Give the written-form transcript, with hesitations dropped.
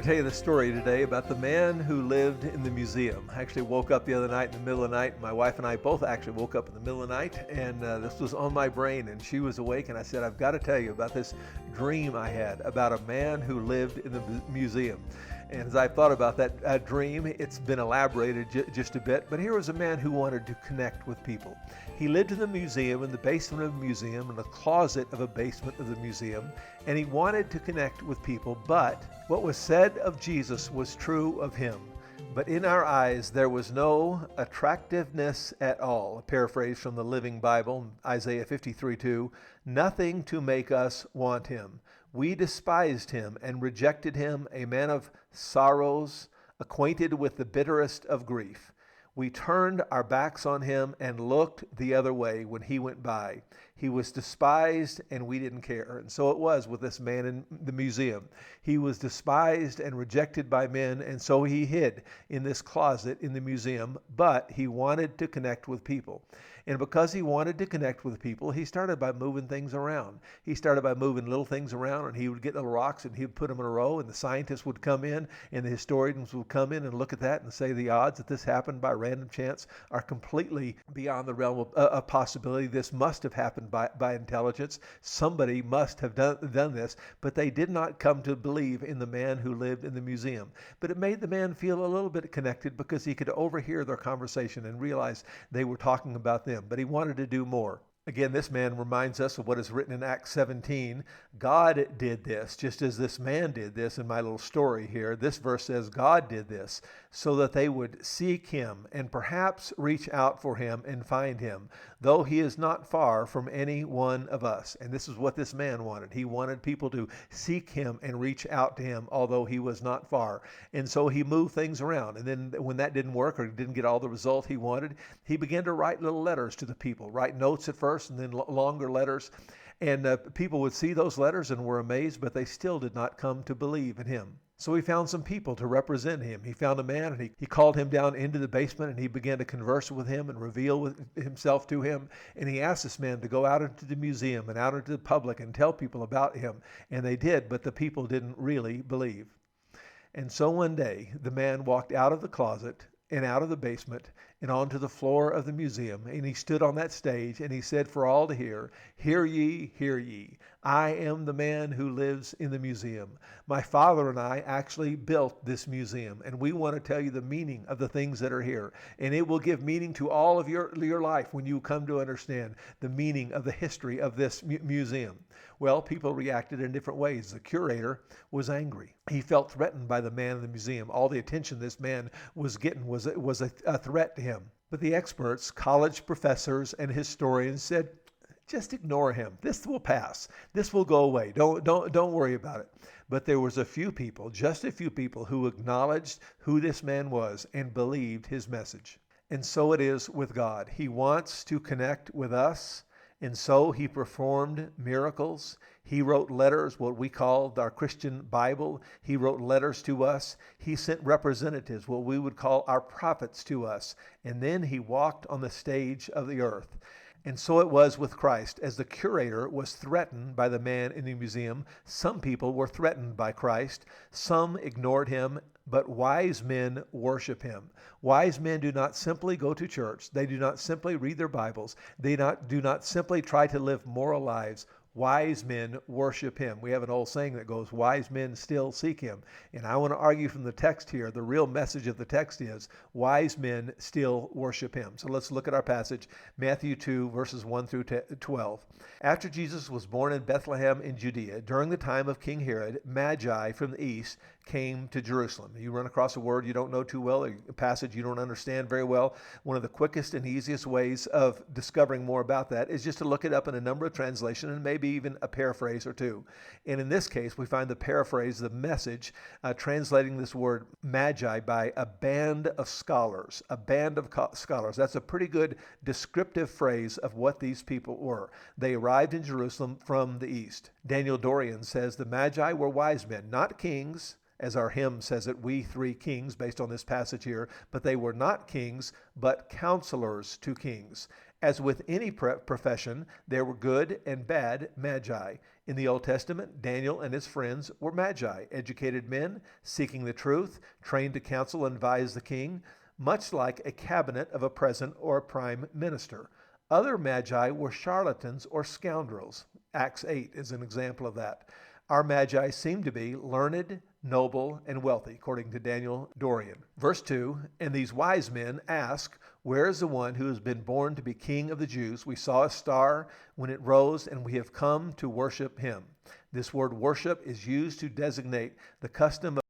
want to tell you the story today about the man who lived in the museum. I actually woke up the other night in the middle of the night. My wife and I both actually woke up in the middle of the night, and this was on my brain, and she was awake, and I said, I've got to tell you about this dream I had about a man who lived in the museum. And as I thought about that dream, it's been elaborated just a bit, but here was a man who wanted to connect with people. He lived in the museum, in the basement of the museum, in the closet of a basement of the museum, and he wanted to connect with people, but what was said of Jesus was true of him. But in our eyes, there was no attractiveness at all. A paraphrase from the Living Bible, Isaiah 53:2, nothing to make us want him. We despised him and rejected him, a man of sorrows, acquainted with the bitterest of grief. We turned our backs on him and looked the other way when he went by. He was despised and we didn't care. And so it was with this man in the museum. He was despised and rejected by men, and so he hid in this closet in the museum, but he wanted to connect with people. And because he wanted to connect with people, he started by moving things around. He started by moving little things around, and he would get little rocks and he would put them in a row, and the scientists would come in and the historians would come in and look at that and say the odds that this happened by random chance are completely beyond the realm of possibility. This must have happened by intelligence. Somebody must have done this, but they did not come to believe in the man who lived in the museum. But it made the man feel a little bit connected because he could overhear their conversation and realize they were talking about them, but he wanted to do more. Again, this man reminds us of what is written in Acts 17. God did this, just as this man did this in my little story here. This verse says God did this so that they would seek him and perhaps reach out for him and find him, though he is not far from any one of us. And this is what this man wanted. He wanted people to seek him and reach out to him, although he was not far. And so he moved things around. And then when that didn't work or didn't get all the result he wanted, he began to write little letters to the people, write notes at first, and then longer letters. And people would see those letters and were amazed, but they still did not come to believe in him. So he found some people to represent him. He found a man, and he called him down into the basement, and he began to converse with him and reveal himself to him. And he asked this man to go out into the museum and out into the public and tell people about him. And they did, but the people didn't really believe. And so one day, the man walked out of the closet and out of the basement and onto the floor of the museum. And he stood on that stage and he said for all to hear, "Hear ye, hear ye. I am the man who lives in the museum. My father and I actually built this museum, and we want to tell you the meaning of the things that are here. And it will give meaning to all of your life when you come to understand the meaning of the history of this museum." Well, people reacted in different ways. The curator was angry. He felt threatened by the man in the museum. All the attention this man was getting was a threat to him. But the experts, college professors, and historians said, just ignore him. This will pass. This will go away. Don't worry about it. But there was a few people, just a few people, who acknowledged who this man was and believed his message. And so it is with God. He wants to connect with us. And so he performed miracles. He wrote letters, what we call our Christian Bible. He wrote letters to us. He sent representatives, what we would call our prophets, to us. And then he walked on the stage of the earth. And so it was with Christ. As the curator was threatened by the man in the museum, some people were threatened by Christ. Some ignored him, but wise men worship him. Wise men do not simply go to church. They do not simply read their Bibles. They do not simply try to live moral lives. Wise men worship him. We have an old saying that goes, wise men still seek him. And I want to argue from the text here, the real message of the text is, wise men still worship him. So let's look at our passage, Matthew 2, verses 1 through 12. After Jesus was born in Bethlehem in Judea, during the time of King Herod, Magi from the east came to Jerusalem. You run across a word you don't know too well, a passage you don't understand very well. One of the quickest and easiest ways of discovering more about that is just to look it up in a number of translations and maybe even a paraphrase or two. And in this case, we find the paraphrase, the message, translating this word Magi by a band of scholars. A band of scholars. That's a pretty good descriptive phrase of what these people were. They arrived in Jerusalem from the east. Daniel Dorian says the Magi were wise men, not kings, as our hymn says it, we three kings, based on this passage here, but they were not kings, but counselors to kings. As with any profession, there were good and bad magi. In the Old Testament, Daniel and his friends were magi, educated men seeking the truth, trained to counsel and advise the king, much like a cabinet of a president or a prime minister. Other magi were charlatans or scoundrels. Acts 8 is an example of that. Our magi seem to be learned, noble, and wealthy, according to Daniel Dorian. Verse 2, and these wise men ask, where is the one who has been born to be king of the Jews? We saw a star when it rose, and we have come to worship him. This word worship is used to designate the custom